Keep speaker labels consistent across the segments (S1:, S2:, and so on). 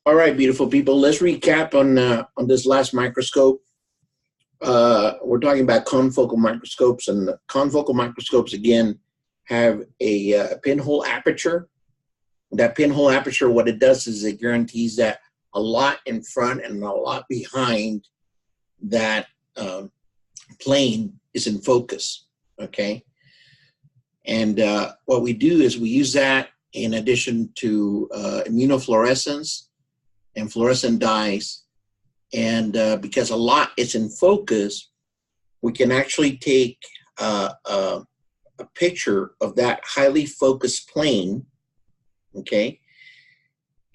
S1: All right, beautiful people. Let's recap on this last microscope. We're talking about confocal microscopes, and the confocal microscopes again have a pinhole aperture. That pinhole aperture, what it does is it guarantees that a lot in front and a lot behind that plane is in focus. Okay, and what we do is we use that in addition to immunofluorescence and fluorescent dyes. And because a lot is in focus, we can actually take a picture of that highly focused plane, okay,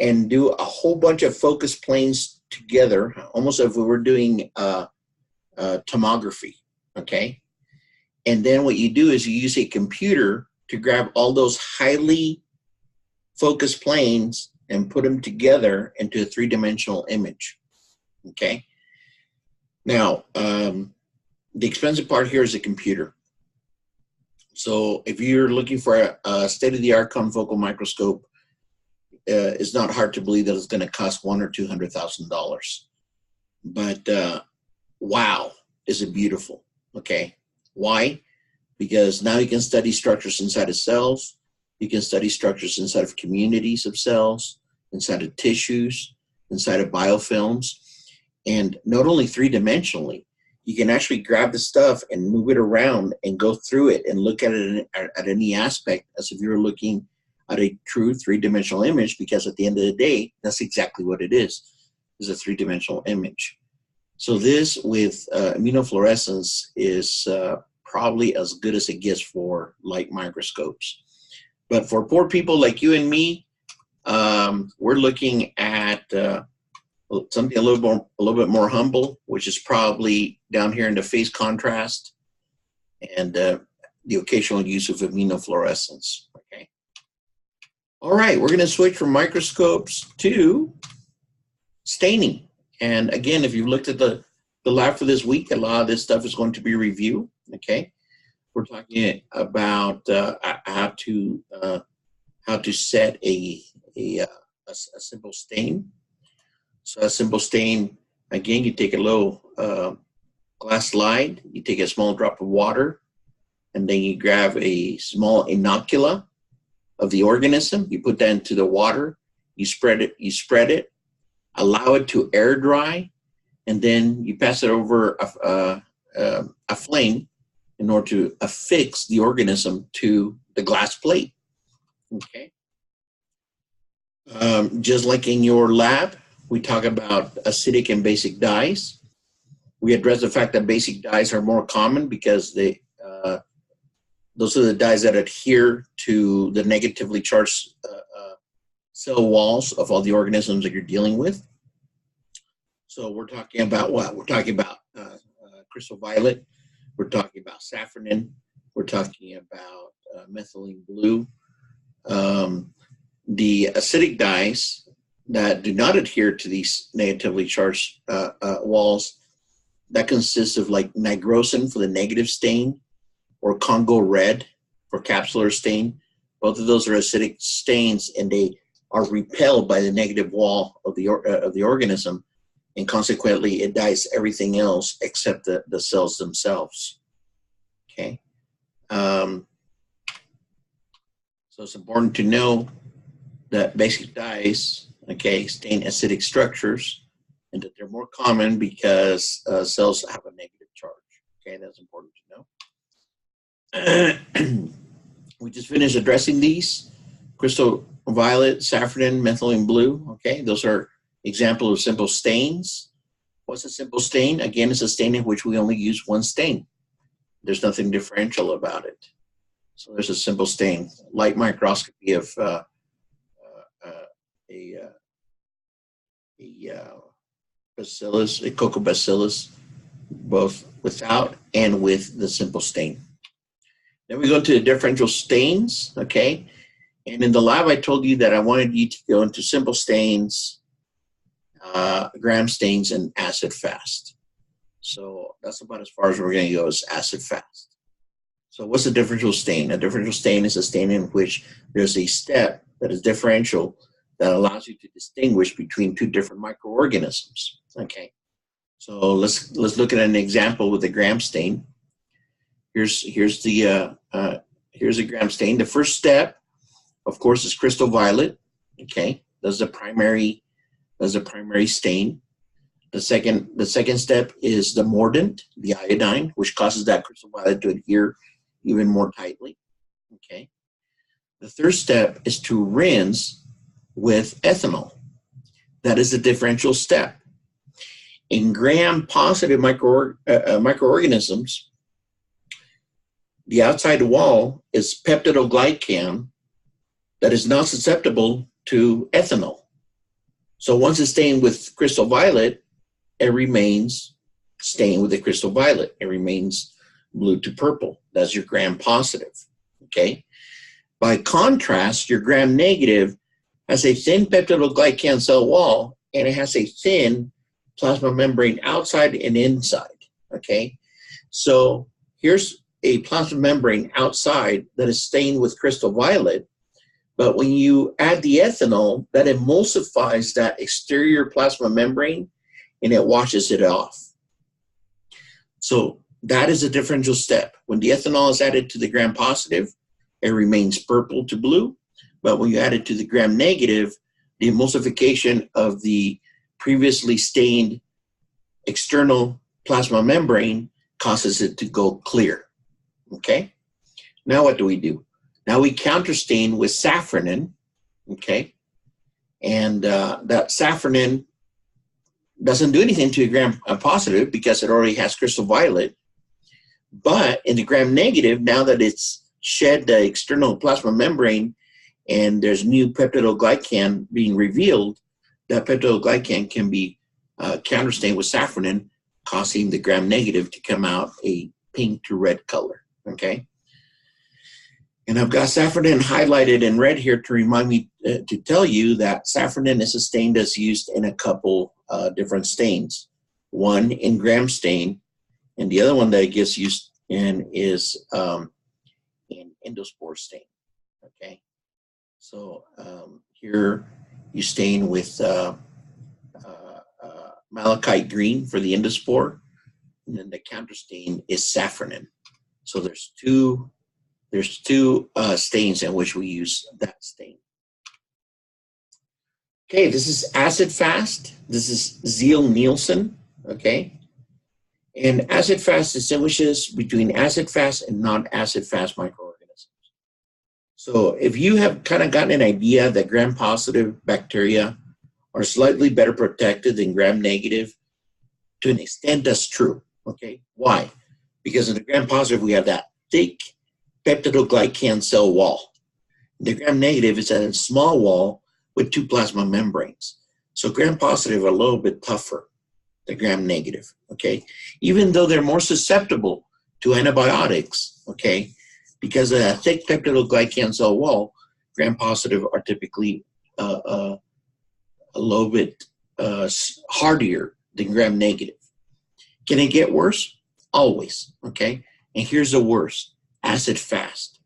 S1: and do a whole bunch of focus planes together, almost as if we were doing tomography, okay? And then what you do is you use a computer to grab all those highly focused planes and put them together into a three-dimensional image. Okay. Now, the expensive part here is the computer. So if you're looking for a state-of-the-art confocal microscope, it's not hard to believe that it's going to cost $100,000 or $200,000. But wow, is it beautiful? Okay. Why? Because now you can study structures inside of cells. You can study structures inside of communities of cells, inside of tissues, inside of biofilms. And not only three-dimensionally, you can actually grab the stuff and move it around and go through it and look at it at any aspect as if you're looking at a true three-dimensional image, because at the end of the day, that's exactly what it is a three-dimensional image. So this with immunofluorescence is probably as good as it gets for light microscopes. But for poor people like you and me, we're looking at something a little bit more humble, which is probably down here in the phase contrast and the occasional use of immunofluorescence. Okay. All right, we're going to switch from microscopes to staining. And again, if you've looked at the lab for this week, a lot of this stuff is going to be review. Okay, we're talking about how to set a simple stain. So a simple stain, again, you take a little glass slide, you take a small drop of water, and then you grab a small inocula of the organism, you put that into the water, you spread it, allow it to air dry, and then you pass it over a flame in order to affix the organism to the glass plate. Okay. Just like in your lab, we talk about acidic and basic dyes. We address the fact that basic dyes are more common because those are the dyes that adhere to the negatively charged cell walls of all the organisms that you're dealing with. So we're talking about what? We're talking about crystal violet. We're talking about safranin. We're talking about methylene blue. The acidic dyes that do not adhere to these negatively charged walls, that consists of like nigrosin for the negative stain or Congo red for capsular stain. Both of those are acidic stains, and they are repelled by the negative wall of the organism, and consequently it dyes everything else except the cells themselves. Okay. So it's important to know that basic dyes, okay, stain acidic structures, and that they're more common because cells have a negative charge. Okay, that's important to know. We just finished addressing these: crystal violet, safranin, methylene blue. Okay, those are examples of simple stains. What's a simple stain? Again, it's a stain in which we only use one stain. There's nothing differential about it. So there's a simple stain. Light microscopy of bacillus, a Coccobacillus, both without and with the simple stain. Then we go to the differential stains, okay? And in the lab, I told you that I wanted you to go into simple stains, gram stains, and acid fast. So that's about as far as we're going to go, is acid fast. So what's a differential stain? A differential stain is a stain in which there's a step that is differential that allows you to distinguish between two different microorganisms. Okay, so let's look at an example with the gram stain. Here's a gram stain. The first step, of course, is crystal violet. Okay, that's the primary stain. The second step is the mordant, the iodine, which causes that crystal violet to adhere even more tightly. Okay. The third step is to rinse with ethanol. That is the differential step. In gram-positive microorganisms, the outside wall is peptidoglycan that is not susceptible to ethanol. So once it's stained with crystal violet, it remains stained with the crystal violet. It remains blue to purple. That's your gram-positive. Okay. By contrast, your gram-negative has a thin peptidoglycan cell wall, and it has a thin plasma membrane outside and inside. Okay. So here's a plasma membrane outside that is stained with crystal violet, but when you add the ethanol, that emulsifies that exterior plasma membrane and it washes it off. So that is a differential step. When the ethanol is added to the gram-positive, it remains purple to blue, but when you add it to the gram-negative, the emulsification of the previously stained external plasma membrane causes it to go clear. Okay? Now what do? Now we counterstain with safranin, okay? And that safranin doesn't do anything to a gram-positive because it already has crystal violet. But in the gram-negative, now that it's shed the external plasma membrane and there's new peptidoglycan being revealed, that peptidoglycan can be counterstained with safranin, causing the gram-negative to come out a pink to red color, okay? And I've got safranin highlighted in red here to remind me to tell you that safranin is a stain that's used in a couple different stains. One in gram stain, and the other one that it gets used in is in endospore stain. Okay, so here you stain with malachite green for the endospore, and then the counter stain is safranin. So there's two stains in which we use that stain. Okay, this is acid fast. This is Ziehl-Neelsen. Okay, and acid fast distinguishes between acid fast and non-acid fast microorganisms. So if you have kind of gotten an idea that gram-positive bacteria are slightly better protected than gram-negative, to an extent that's true. Okay, why? Because in the gram-positive we have that thick peptidoglycan cell wall. The gram-negative is a small wall with two plasma membranes. So gram-positive are a little bit tougher than gram-negative, okay? Even though they're more susceptible to antibiotics, okay, because of that thick peptidoglycan cell wall, gram-positive are typically a little bit hardier than gram-negative. Can it get worse? Always, okay? And here's the worst. Acid fast.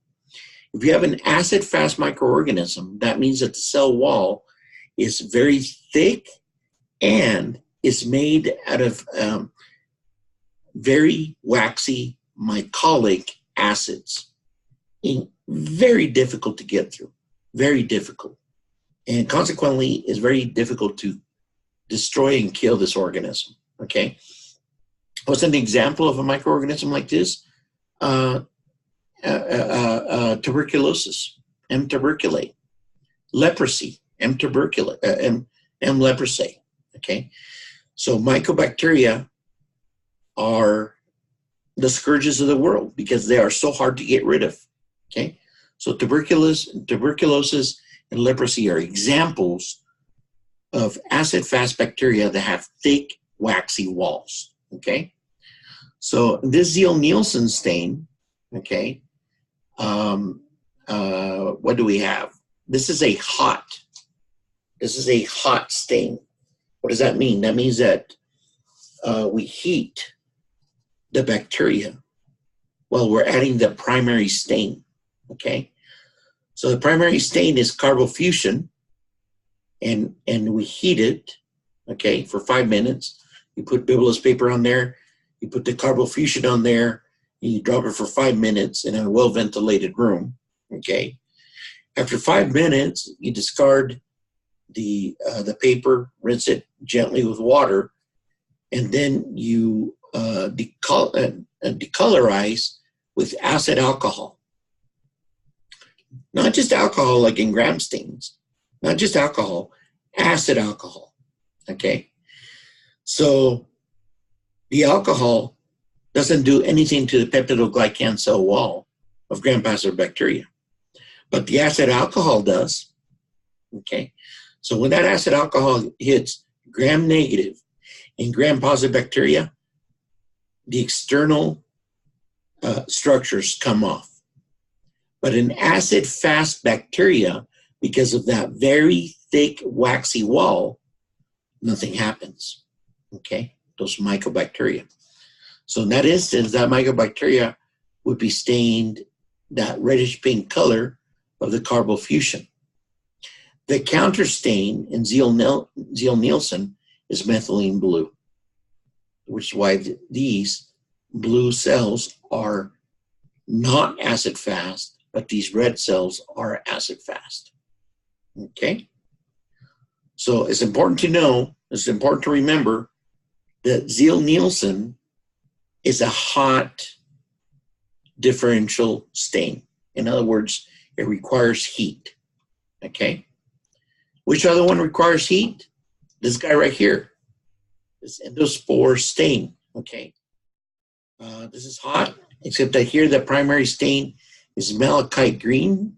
S1: If you have an acid fast microorganism, that means that the cell wall is very thick and is made out of very waxy mycolic acids. And very difficult to get through, very difficult. And consequently, it's very difficult to destroy and kill this organism, okay? What's an example of a microorganism like this? Tuberculosis, M. tuberculate, leprosy, M. tuberculate, M. leprosy. Okay, so mycobacteria are the scourges of the world because they are so hard to get rid of. Okay, so tuberculosis and leprosy are examples of acid-fast bacteria that have thick, waxy walls. Okay, so this Ziehl-Neelsen stain. Okay. What do we have? This is a hot stain. What does that mean? That means that we heat the bacteria while we're adding the primary stain. Okay. So the primary stain is carbofuran, and we heat it, okay, for 5 minutes. You put bibulous paper on there, you put the carbofusion on there, and you drop it for 5 minutes in a well-ventilated room, okay? After 5 minutes, you discard the paper, rinse it gently with water, and then you decolorize with acid alcohol. Not just alcohol like in gram stains, not just alcohol, acid alcohol, okay? So the alcohol doesn't do anything to the peptidoglycan cell wall of gram-positive bacteria, but the acid alcohol does, okay? So when that acid alcohol hits gram-negative and gram-positive bacteria, the external structures come off. But in acid-fast bacteria, because of that very thick, waxy wall, nothing happens, okay? Those mycobacteria. So in that instance, that mycobacteria would be stained that reddish pink color of the carbofusion. The counter stain in Zeal-Nielsen is methylene blue, which is why these blue cells are not acid fast, but these red cells are acid fast. Okay? So it's important to know, it's important to remember that Zeal-Nielsen is a hot differential stain. In other words, it requires heat. Okay? Which other one requires heat? This guy right here, this endospore stain. Okay? This is hot, except that here the primary stain is malachite green.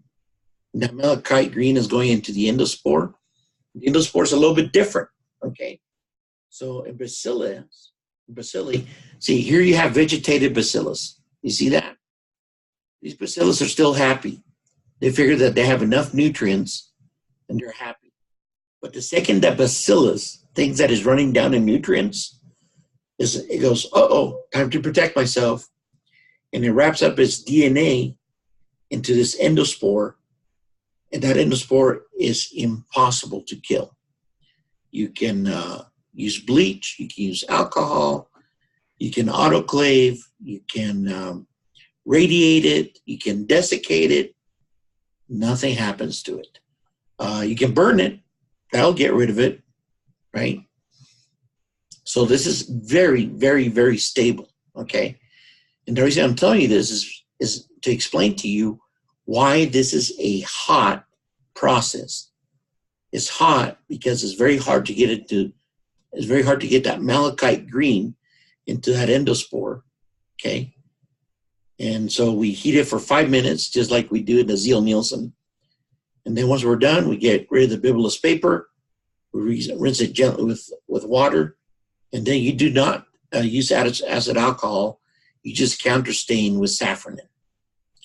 S1: That malachite green is going into the endospore. The endospore is a little bit different. Okay? So in bacilli, see here you have vegetated bacillus. You see that? These bacillus are still happy. They figure that they have enough nutrients and they're happy. But the second that bacillus thinks that is running down in nutrients, it goes, uh-oh, time to protect myself. And it wraps up its DNA into this endospore. And that endospore is impossible to kill. You can use bleach, you can use alcohol, you can autoclave, you can radiate it, you can desiccate it. Nothing happens to it. You can burn it. That'll get rid of it, right? So this is very, very, very stable, okay? And the reason I'm telling you this is to explain to you why this is a hot process. It's hot because it's very hard to get that malachite green into that endospore, okay? And so we heat it for 5 minutes, just like we do in the Zeal-Nielsen. And then once we're done, we get rid of the bibulous paper. We rinse it gently with water. And then you do not use acid alcohol. You just counter stain with safranin.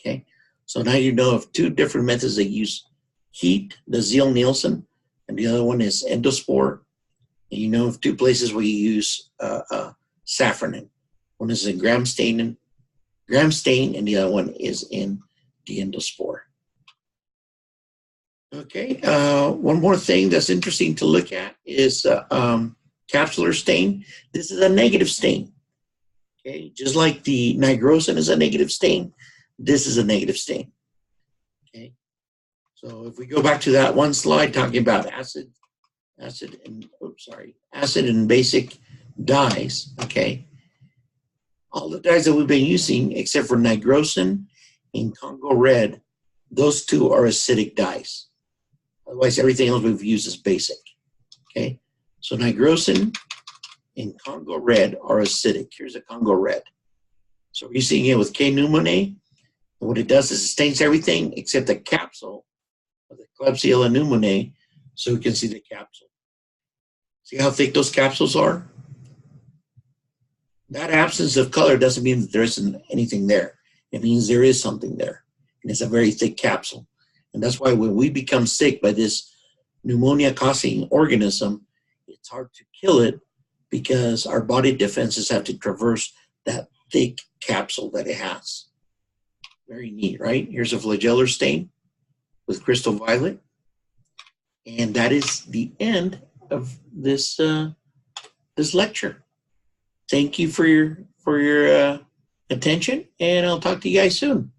S1: Okay? So now you know of two different methods that use heat, the Zeal-Nielsen, and the other one is endospore. And you know of two places where you use safranin. One is in gram stain, and the other one is in the endospore. Okay, one more thing that's interesting to look at is capsular stain. This is a negative stain. Okay, just like the nigrosin is a negative stain, this is a negative stain. Okay, so if we go back to that one slide talking about acid and basic dyes. Okay, all the dyes that we've been using, except for nigrosin and Congo Red, those two are acidic dyes. Otherwise, everything else we've used is basic. Okay, so nigrosin and Congo Red are acidic. Here's a Congo Red. So we're using it with K-pneumoniae. And what it does is it stains everything except the capsule of the Klebsiella pneumoniae, so we can see the capsule. See how thick those capsules are? That absence of color doesn't mean that there isn't anything there. It means there is something there. And it's a very thick capsule. And that's why when we become sick by this pneumonia-causing organism, it's hard to kill it because our body defenses have to traverse that thick capsule that it has. Very neat, right? Here's a flagellar stain with crystal violet. And that is the end of this this lecture. Thank you for your attention, and I'll talk to you guys soon.